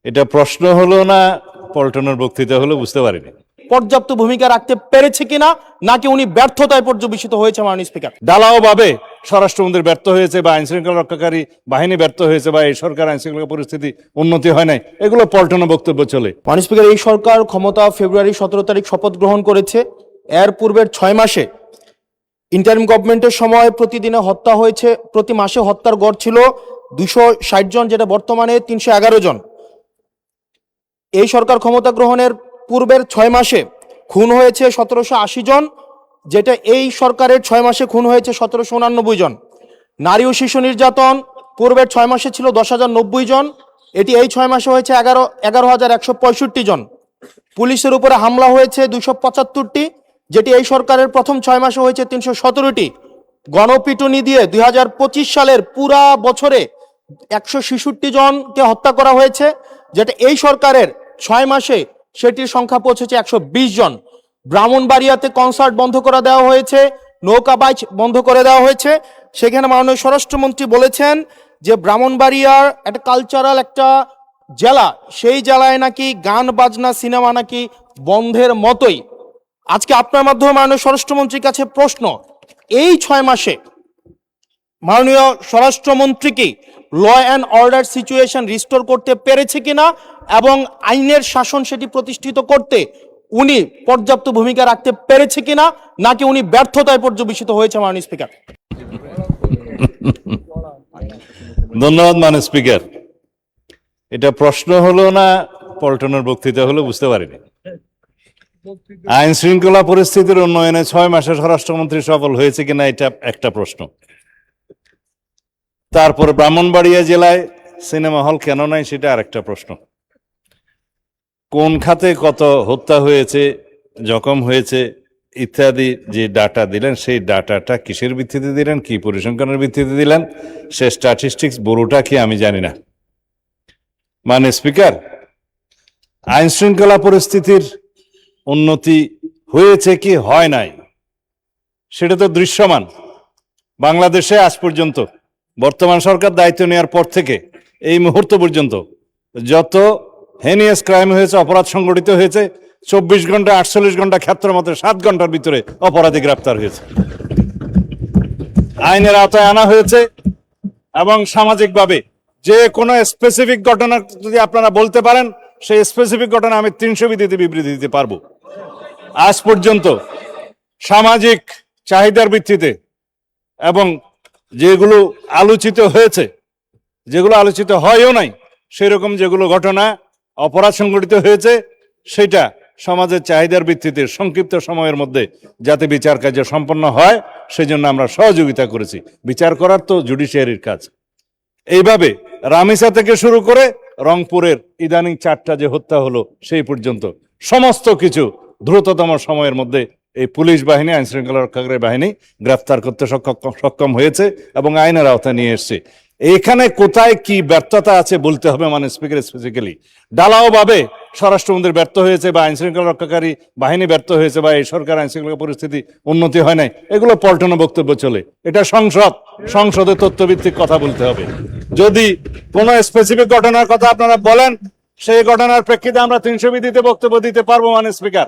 এটা প্রশ্ন হলো না পল্টনের বক্তৃতা হলো বুঝতে পারিনি। পর্যাপ্ত ভূমিকা রাখতে পেরেছে কিনা নাকি উনি ব্যর্থতায় পর্যবেসিত হয়েছে মাননীয় স্পিকার? ডালাও ভাবে স্বরাষ্ট্রমন্ত্রী ব্যর্থ হয়েছে বা আইন শৃঙ্খলা রক্ষাকারী বাহিনী ব্যর্থ হয়েছে বা এই সরকার আইন শৃঙ্খলা পরিস্থিতি উন্নতি হয় নাই, এগুলো পল্টনের বক্তব্য চলে। মাননীয় স্পিকার, এই সরকার ক্ষমতা ফেব্রুয়ারি 17 তারিখ শপথ গ্রহণ করেছে। এর পূর্বের 6 মাসে ইন্টারিম গভর্নমেন্টের সময় প্রতিদিনে হত্যা হয়েছে, প্রতি মাসে হত্যার গড় ছিল 260 জন, যেটা বর্তমানে 311 জন। এই সরকার ক্ষমতা গ্রহণের পূর্বের 6 মাসে খুন হয়েছে 1780 জন, যেটা এই সরকারের 6 মাসে খুন হয়েছে 1789 জন। নারী ও শিশু নির্যাতন পূর্বের 6 মাসে ছিল 10,090 জন, এটি এই 6 মাসে হয়েছে 11,165 জন। পুলিশের উপরে হামলা হয়েছে 275টি, যেটি এই সরকারের প্রথম 6 মাসে হয়েছে 317টি। গণপিটুনি দিয়ে 2025 সালের পুরা বছরে 166 জনকে হত্যা করা হয়েছে, যেটা এই সরকারের 6 মাসে সেটির সংখ্যা পৌঁছেছে 120 জন। ব্রাহ্মণবাড়িয়াতে কনসার্ট বন্ধ করে দেওয়া হয়েছে, নৌকাবাজ বন্ধ করে দেওয়া হয়েছে। সেখানে মাননীয় স্বরাষ্ট্রমন্ত্রী বলেছেন যে ব্রাহ্মণবাড়িয়ার একটা কালচারাল একটা জেলা, সেই জেলায় নাকি গান বাজনা সিনেমা নাকি বন্ধের মতোই। আজকে আপনার মাধ্যমে মাননীয় স্বরাষ্ট্রমন্ত্রীর কাছে প্রশ্ন, এই 6 মাসে মাননীয় স্বরাষ্ট্রমন্ত্রী কি law and order situation restore করতে পেরেছে কিনা এবং আইনের শাসন সেটি প্রতিষ্ঠিত করতে উনি পর্যাপ্ত ভূমিকা রাখতে পেরেছে কিনা নাকি উনি ব্যর্থতায় পর্যবেসিত হয়েছে মাননীয় স্পিকার? ধন্যবাদ মাননীয় স্পিকার। এটা প্রশ্ন হলো না পল্টনের বক্তৃতা হলো বুঝতে পারিনি। আইন শৃঙ্খলা পরিস্থিতির উন্নয়নে 6 মাসে স্বরাষ্ট্রমন্ত্রী সফল হয়েছে কিনা এটা একটা প্রশ্ন। তারপরে ব্রাহ্মণবাড়িয়া জেলায় সিনেমা হল কেন নাই সেটা আরেকটা প্রশ্ন। কোন খাতে কত হত্যা হয়েছে, জখম হয়েছে ইত্যাদি যে ডাটা দিলেন, সেই ডাটাটা কিসের ভিত্তিতে দিলেন, কি পরিসংখ্যানের ভিত্তিতে দিলেন, সে স্ট্যাটিস্টিক্স বড়টা কি আমি জানি না। মানে স্পিকার, আইন শৃঙ্খলা পরিস্থিতির উন্নতি হয়েছে কি হয় নাই সেটা তো দৃশ্যমান। বাংলাদেশে আজ পর্যন্ত বর্তমান সরকার দায়িত্ব নেওয়ার পর থেকে এই মুহূর্ত পর্যন্ত যত হেনিয়াস ক্রাইম হয়েছে, অপরাধ সংগঠিত হয়েছে, 24 ঘন্টা 48 ঘন্টা ক্ষেত্রের মধ্যে 7 ঘন্টার ভিতরে অপরাধী গ্রেপ্তার হয়েছে, আইনের আওতায় আনা হয়েছে। এবং সামাজিকভাবে যে কোনো স্পেসিফিক ঘটনা যদি আপনারা বলতে পারেন, সেই স্পেসিফিক ঘটনা আমি 300 বিবৃতি দিতে পারবো। আজ পর্যন্ত সামাজিক চাহিদার ভিত্তিতে এবং যেগুলো আলোচিত হয়েছে, যেগুলো আলোচিত হয়ও নাই, সেরকম যেগুলো ঘটনা অপরাধ সংগঠিত হয়েছে, সেটা সমাজের চাহিদার ভিত্তিতে সংক্ষিপ্ত সময়ের মধ্যে যাতে বিচার কার্য সম্পন্ন হয় সেই জন্য আমরা সহযোগিতা করেছি। বিচার করার তো জুডিশিয়ারির কাজ। এইভাবে রামিসা থেকে শুরু করে রংপুরের ইদানিং 4টা যে হত্যা হলো সেই পর্যন্ত সমস্ত কিছু দ্রুততম সময়ের মধ্যে এই পুলিশ বাহিনী, আইন শৃঙ্খলা রক্ষাকারী বাহিনী গ্রেফতার করতে সক্ষম হয়েছে এবং আইনের আওতায় নিয়ে এসছে। এখানে কোথায় কি ব্যর্থতা আছে বলতে হবে মানে স্পিকার স্পেসিফিক্যালি। ডালাও ভাবে স্বরাষ্ট্রমন্ত্রী ব্যর্থ হয়েছে বা আইন শৃঙ্খলা রক্ষাকারী বাহিনী ব্যর্থ হয়েছে বা এই সরকার আইন শৃঙ্খলা পরিস্থিতি উন্নতি হয় নাই, এগুলো পল্টনের বক্তব্য চলে। এটা সংসদে তথ্যভিত্তিক কথা বলতে হবে। যদি কোনো স্পেসিফিক ঘটনার কথা আপনারা বলেন, সেই ঘটনার প্রেক্ষিতে আমরা 300 বিধিতে বক্তব্য দিতে পারবো মানে স্পিকার।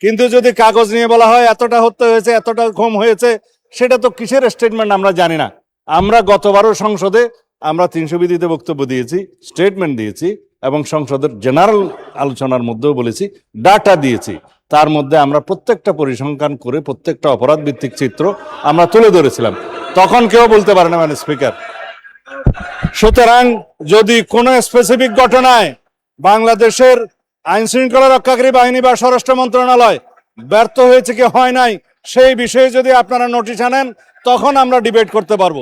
কিন্তু যদি কাগজ নিয়ে বলা হয় এতটা হত্যা হয়েছে, এতটা ঘুম হয়েছে, সেটা তো কিসের স্টেটমেন্ট আমরা জানি না। আমরা গতবারও সংসদে আমরা 300 বিধিতে বক্তব্য দিয়েছি, স্টেটমেন্ট দিয়েছি এবং সংসদের জেনারেল আলোচনার মধ্যেও বলেছি, ডাটা দিয়েছি। তার মধ্যে আমরা প্রত্যেকটা পরিসংখ্যান করে প্রত্যেকটা অপরাধ ভিত্তিক চিত্র আমরা তুলে ধরেছিলাম। তখন কেউ বলতে পারে না মানে স্পিকার। সুতরাং যদি কোনো স্পেসিফিক ঘটনায় বাংলাদেশের আইন শৃঙ্খলা রক্ষাকারী বাহিনী বা স্বরাষ্ট্র মন্ত্রণালয় ব্যর্থ হয়েছে কি হয় নাই সেই বিষয়ে যদি আপনারা নোটিশ আনেন, তখন আমরা ডিবেট করতে পারবো।